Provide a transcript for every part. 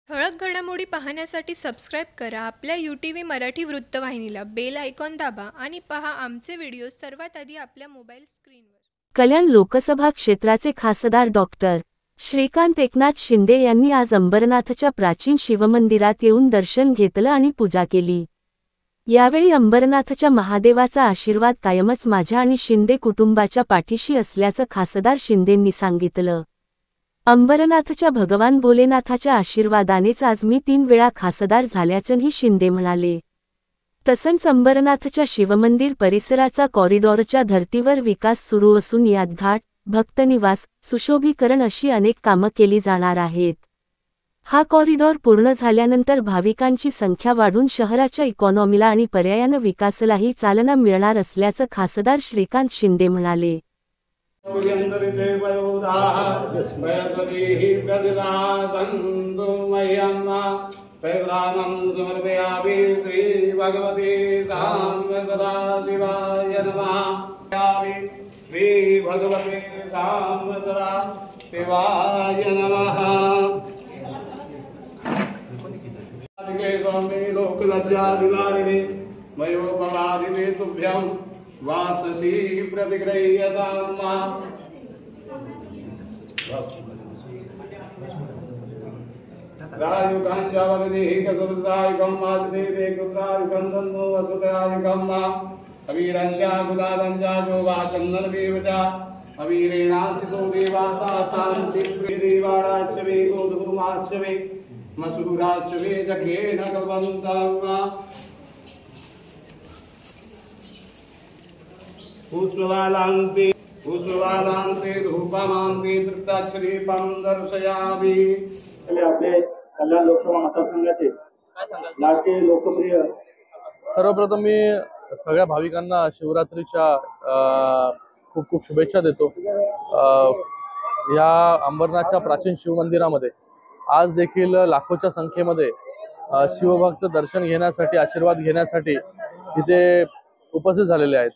ठळक घडामोडी पाहण्यासाठी सबस्क्राईब करा आपल्या UTV मराठी वृत्तवाहिनीला. बेल आयकॉन दाबा आणि पहा आमचे व्हिडिओ सर्वात आधी आपल्या मोबाईल स्क्रीनवर. कल्याण लोकसभा क्षेत्राचे खासदार डॉक्टर श्रीकांत एकनाथ शिंदे यांनी आज अंबरनाथच्या प्राचीन शिवमंदिरात येऊन दर्शन घेतलं आणि पूजा केली। यावेळी अंबरनाथच्या महादेवाचा आशीर्वाद कायमच माझ्या आणि शिंदे कुटुंबाच्या पाठीशी असल्याचं खासदार शिंदेंनी सांगितलं। अंबरनाथच्या भगवान भोलेनाथाच्या आशीर्वादानेच आज मी 3 वेळा खासदार झाल्याचंही शिंदे म्हणाले। तसंच अंबरनाथच्या शिवमंदिर परिसराचा कॉरिडॉरच्या धर्तीवर विकास सुरू असून यात घाट, भक्तनिवास, सुशोभीकरण अशी अनेक कामं केली जाणार आहेत। हा कॉरिडॉर पूर्ण झाल्यानंतर भाविकांची संख्या वाढून शहराच्या इकॉनॉमीला आणि पर्यायानं विकासालाही चालना मिळणार असल्याचं खासदार श्रीकांत शिंदे म्हणाले। पैगलानं समर्पयामि श्री भगवते सदाशिवाय नमः। श्री भगवते सदाशिवाय नमः। स्वामी लोकलज्जादिवारिणे मयोपवादिने तुभ्यं वाससी प्रतिगृह्यतां। रायुकांजावलिः कसुरसायुकं मातृदेवे कुत्रायुकं तन्नो वसुतायुकं मा अवीरञ्जा गुलादञ्जा जो वाचन्दनवेवचा अवीरेणासितो देवाता शान्तिप्रियदेवाराच्यवे गोधूमाच्यवे मसूराच्यवे जघेन कल्पन्तं पुष्पवालान्ते धूपमान्ते तृप्ताक्षरीपं दर्शयामि। आपले कल्याण लोकसभा मतदारसंघाचे लाडके लोकप्रिय सर्वप्रथम मी सगळ्या भाविकांना शिवरात्रीच्या खूप खूप शुभेच्छा देतो। या अंबरनाथच्या प्राचीन शिवमंदिरामध्ये आज देखील लाखोच्या संख्येमध्ये शिवभक्त दर्शन घेण्यासाठी, आशीर्वाद घेण्यासाठी इथे उपस्थित झालेले आहेत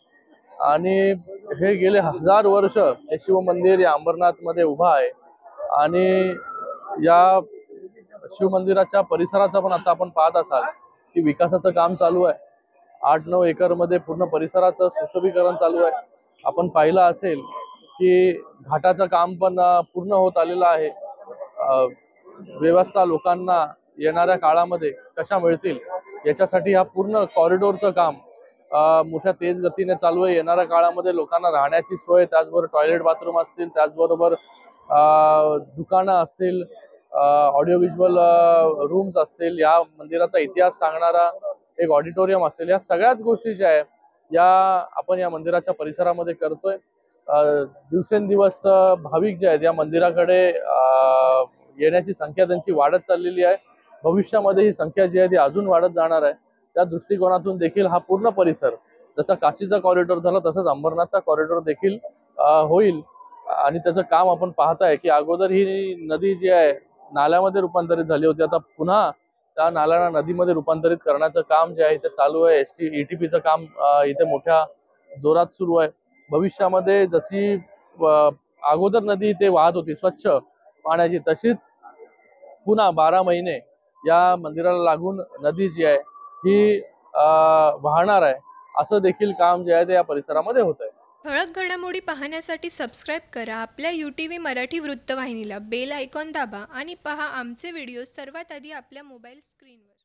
आणि हे गेले 1000 वर्ष हे शिवमंदिर या अंबरनाथमध्ये उभा आहे आणि या शिवमंदिराच्या परिसराचा पण आता आपण पाहत असाल की विकासाचं काम चालू आहे। 8-9 एकरमध्ये पूर्ण परिसराचं सुशोभीकरण चालू आहे। आपण पाहिलं असेल की घाटाचं काम पण पूर्ण होत आलेलं आहे। व्यवस्था लोकांना येणाऱ्या काळामध्ये कशा मिळतील याच्यासाठी हा पूर्ण कॉरिडॉरचं काम मोठ्या तेज गतीने चालू आहे। येणाऱ्या काळामध्ये लोकांना राहण्याची सोय, त्याचबरोबर टॉयलेट बाथरूम असतील, त्याचबरोबर दुकानं असतील, ऑडिओ व्हिज्युअल रूम्स असतील, या मंदिराचा इतिहास सांगणारा एक ऑडिटोरियम असेल, या सगळ्याच गोष्टी ज्या आहेत या आपण या मंदिराच्या परिसरामध्ये करतोय। दिवसेंदिवस भाविक जे आहेत या मंदिराकडे येण्याची संख्या त्यांची वाढत चाललेली आहे। भविष्यामध्ये ही संख्या जी आहे ती अजून वाढत जाणार आहे। त्या दृष्टिकोनातून देखील हा पूर्ण परिसर जसा काशीचा कॉरिडॉर झाला तसंच अंबरनाथचा कॉरिडॉर देखील होईल आणि त्याचं काम आपण पाहताय की अगोदर ही नदी जी आहे नाल्यामध्ये रूपांतरित झाली होती, आता पुन्हा त्या नाल्याला नदीमध्ये रूपांतरित करण्याचं काम जे आहे ते चालू आहे। ETPचं काम इथे मोठ्या जोरात सुरू आहे। भविष्यामध्ये जशी अगोदर नदी इथे वाहत होती स्वच्छ पाण्याची, तशीच पुन्हा 12 महिने या मंदिराला लागून नदी जी आहे ही वाहणार आहे, असं देखील काम जे आहे ते या परिसरामध्ये होत आहे। ठळक घडामोडी पाहण्यासाठी सबस्क्राईब करा आपल्या UTV मराठी वृत्तवाहिनीला. बेल आयकॉन दाबा आणि पहा आमचे व्हिडिओ सर्वात आधी आपल्या मोबाईल स्क्रीनवर.